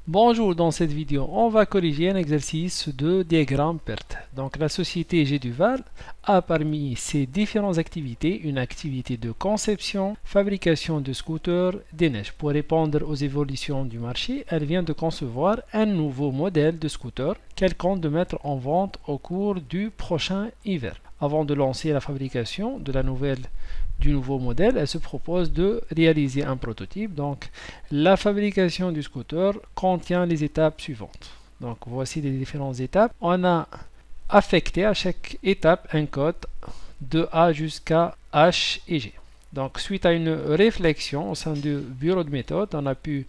Bonjour, dans cette vidéo, on va corriger un exercice de diagramme perte. Donc la société G Duval a parmi ses différentes activités une activité de conception, fabrication de scooters des neiges. Pour répondre aux évolutions du marché, elle vient de concevoir un nouveau modèle de scooter qu'elle compte de mettre en vente au cours du prochain hiver. Avant de lancer la fabrication du nouveau modèle, elle se propose de réaliser un prototype. Donc, la fabrication du scooter contient les étapes suivantes. Donc, voici les différentes étapes. On a affecté à chaque étape un code de A jusqu'à H et G. Donc, suite à une réflexion au sein du bureau de méthode, on a pu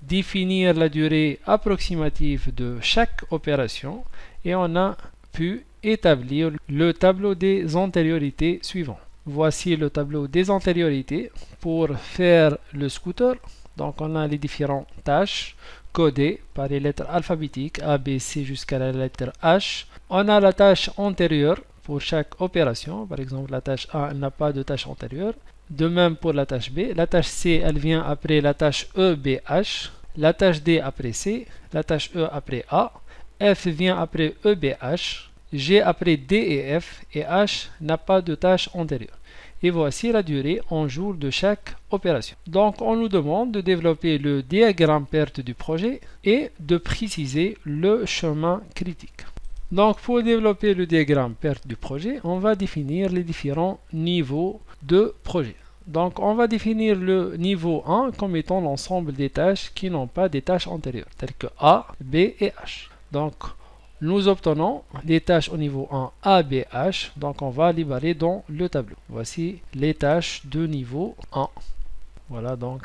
définir la durée approximative de chaque opération et on a pu établir le tableau des antériorités suivant. Voici le tableau des antériorités pour faire le scooter. Donc on a les différentes tâches codées par les lettres alphabétiques A, B, C jusqu'à la lettre H. On a la tâche antérieure pour chaque opération. Par exemple, la tâche A n'a pas de tâche antérieure. De même pour la tâche B. La tâche C, elle vient après la tâche E, B, H. La tâche D après C. La tâche E après A. F vient après E, B, H. G après D et F, et H n'a pas de tâche antérieure. Et voici la durée en jours de chaque opération. Donc on nous demande de développer le diagramme perte du projet et de préciser le chemin critique. Donc pour développer le diagramme perte du projet, on va définir les différents niveaux de projet. Donc on va définir le niveau 1 comme étant l'ensemble des tâches qui n'ont pas des tâches antérieures, telles que A, B et H. Donc nous obtenons les tâches au niveau 1 A, B, H. Donc on va libérer dans le tableau. Voici les tâches de niveau 1. Voilà donc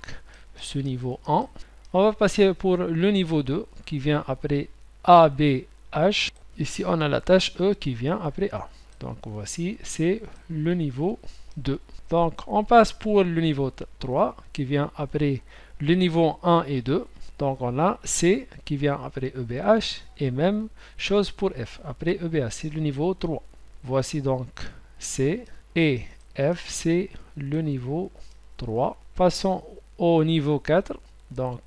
ce niveau 1. On va passer pour le niveau 2 qui vient après A, B, H. Ici on a la tâche E qui vient après A. Donc voici c'est le niveau 2. Donc on passe pour le niveau 3 qui vient après le niveau 1 et 2. Donc on a C qui vient après EBH et même chose pour F après EBH, c'est le niveau 3. Voici donc C et F, c'est le niveau 3. Passons au niveau 4. Donc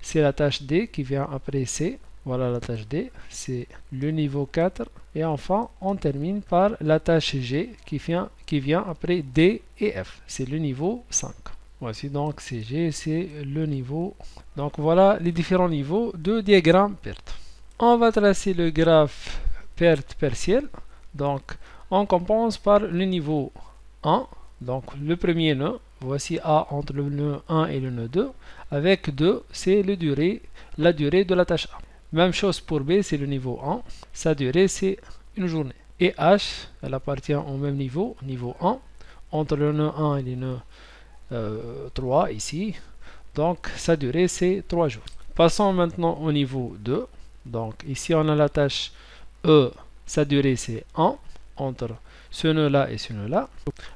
c'est la tâche D qui vient après C. Voilà la tâche D, c'est le niveau 4. Et enfin on termine par la tâche G qui vient après D et F, c'est le niveau 5. Voici donc CG, c'est le niveau. Donc voilà les différents niveaux de diagramme perte. On va tracer le graphe perte partielle. Donc on commence par le niveau 1. Donc le premier nœud, voici A entre le nœud 1 et le nœud 2. Avec 2, c'est la durée de la tâche A. Même chose pour B, c'est le niveau 1. Sa durée, c'est une journée. Et H, elle appartient au même niveau, niveau 1. Entre le nœud 1 et le nœud 3 ici, donc sa durée c'est 3 jours. Passons maintenant au niveau 2. Donc ici on a la tâche E, sa durée c'est 1 entre ce nœud là et ce nœud là.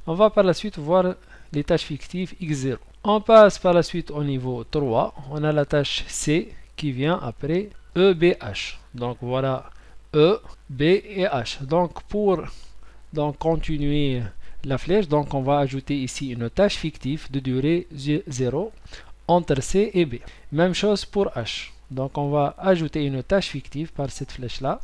On va par la suite voir les tâches fictives x0. On passe par la suite au niveau 3. On a la tâche C qui vient après EBH. Donc voilà E, B et H. Donc pour continuer la flèche, donc on va ajouter ici une tâche fictive de durée 0 entre C et B. Même chose pour H. Donc on va ajouter une tâche fictive par cette flèche là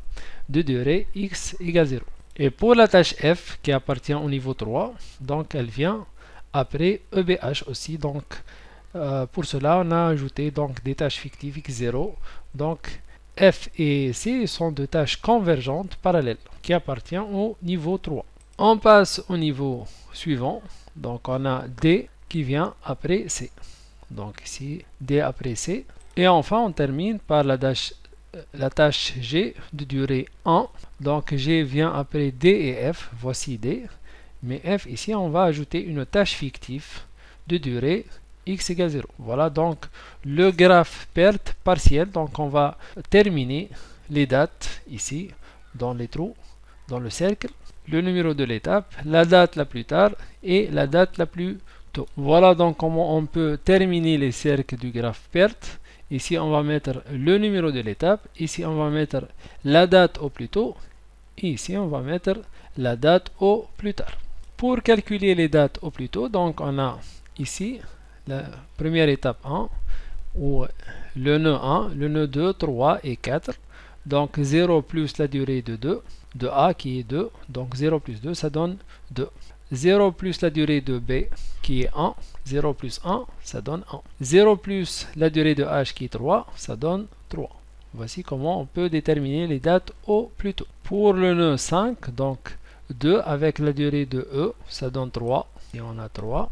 de durée x égale 0. Et pour la tâche F qui appartient au niveau 3, donc elle vient après EBH aussi. Donc pour cela on a ajouté donc des tâches fictives x0. Donc F et C sont deux tâches convergentes parallèles qui appartiennent au niveau 3. On passe au niveau suivant. Donc on a D qui vient après C. Donc ici D après C. Et enfin on termine par la tâche G de durée 1. Donc G vient après D et F. Voici D. Mais F ici on va ajouter une tâche fictive de durée x égale 0. Voilà donc le graphe perte partielle. Donc on va terminer les dates ici dans les trous, dans le cercle, le numéro de l'étape, la date la plus tard et la date la plus tôt. Voilà donc comment on peut terminer les cercles du graphe perte. Ici on va mettre le numéro de l'étape, ici on va mettre la date au plus tôt et ici on va mettre la date au plus tard. Pour calculer les dates au plus tôt, donc on a ici la première étape 1, ou le nœud 1, le nœud 2, 3 et 4. Donc 0 plus la durée de 2, de A qui est 2, donc 0 plus 2, ça donne 2. 0 plus la durée de B qui est 1, 0 plus 1, ça donne 1. 0 plus la durée de H qui est 3, ça donne 3. Voici comment on peut déterminer les dates au plus tôt. Pour le nœud 5, donc 2 avec la durée de E, ça donne 3, et on a 3.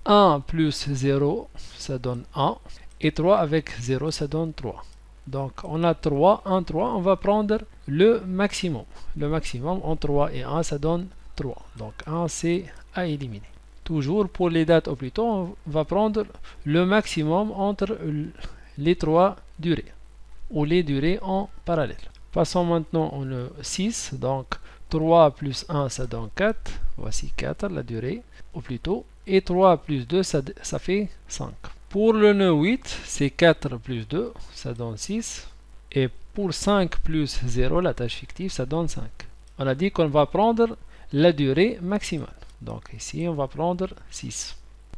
1 plus 0, ça donne 1, et 3 avec 0, ça donne 3. Donc on a 3, 1, 3, on va prendre le maximum. Le maximum en 3 et 1, ça donne 3. Donc 1, c'est à éliminer. Toujours pour les dates au plus tôt, on va prendre le maximum entre les trois durées, ou les durées en parallèle. Passons maintenant au 6, donc 3 plus 1, ça donne 4. Voici 4, la durée au plus tôt. Et 3 plus 2, ça fait 5. Pour le nœud 8, c'est 4 plus 2, ça donne 6. Et pour 5 plus 0, la tâche fictive, ça donne 5. On a dit qu'on va prendre la durée maximale. Donc ici, on va prendre 6.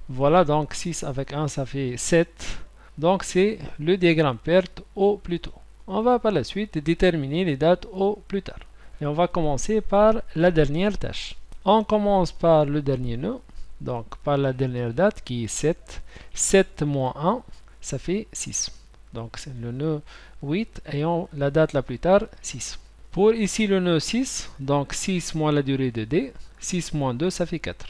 Voilà, donc 6 avec 1, ça fait 7. Donc c'est le diagramme perte au plus tôt. On va par la suite déterminer les dates au plus tard. Et on va commencer par la dernière tâche. On commence par le dernier nœud. Donc par la dernière date qui est 7. 7 moins 1, ça fait 6. Donc c'est le nœud 8 ayant la date la plus tard 6. Pour ici le nœud 6, donc 6 moins la durée de D, 6 moins 2, ça fait 4.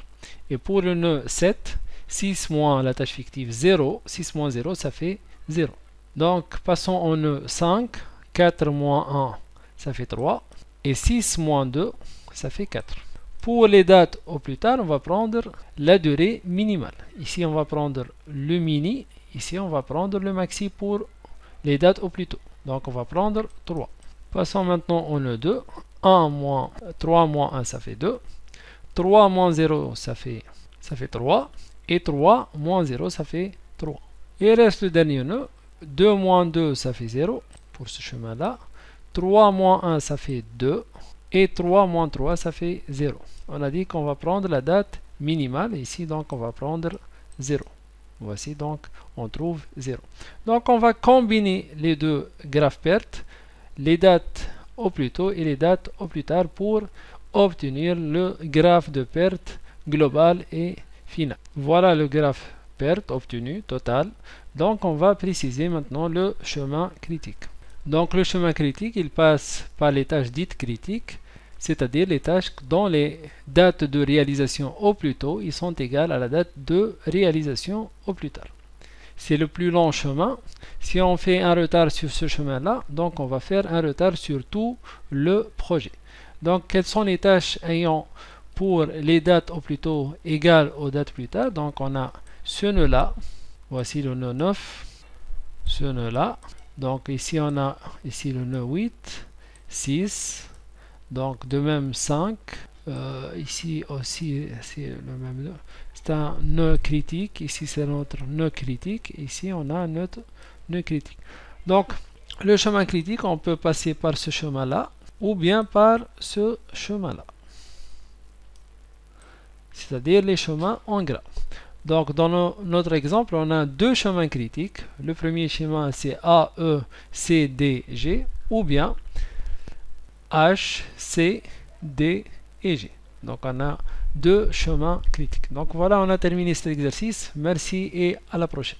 Et pour le nœud 7, 6 moins la tâche fictive 0, 6 moins 0, ça fait 0. Donc passons au nœud 5, 4 moins 1, ça fait 3. Et 6 moins 2, ça fait 4. Pour les dates au plus tard, on va prendre la durée minimale. Ici, on va prendre le mini. Ici, on va prendre le maxi pour les dates au plus tôt. Donc, on va prendre 3. Passons maintenant au nœud 2. 3 moins 1, ça fait 2. 3 moins 0, ça fait 3. Et 3 moins 0, ça fait 3. Et il reste le dernier nœud. 2 moins 2, ça fait 0 pour ce chemin-là. 3 moins 1, ça fait 2. Et 3 moins 3, ça fait 0. On a dit qu'on va prendre la date minimale. Ici, donc, on va prendre 0. Voici, donc, on trouve 0. Donc, on va combiner les deux graphes pertes, les dates au plus tôt et les dates au plus tard pour obtenir le graphe de perte global et final. Voilà le graphe perte obtenu total. Donc, on va préciser maintenant le chemin critique. Donc, le chemin critique, il passe par les tâches dites critiques, c'est-à-dire les tâches dont les dates de réalisation au plus tôt ils sont égales à la date de réalisation au plus tard. C'est le plus long chemin. Si on fait un retard sur ce chemin-là, donc on va faire un retard sur tout le projet. Donc, quelles sont les tâches ayant pour les dates au plus tôt égales aux dates plus tard? Donc, on a ce nœud-là. Voici le nœud 9. Ce nœud-là. Donc, ici, on a ici le nœud 8, 6. Donc, de même 5. Ici aussi, c'est le même nœud. C'est un nœud critique. Ici, c'est notre nœud critique. Ici, on a notre nœud critique. Donc, le chemin critique, on peut passer par ce chemin-là ou bien par ce chemin-là. C'est-à-dire les chemins en gras. Donc, dans notre exemple, on a deux chemins critiques. Le premier chemin, c'est A, E, C, D, G, ou bien H, C, D et G. Donc, on a deux chemins critiques. Donc, voilà, on a terminé cet exercice. Merci et à la prochaine.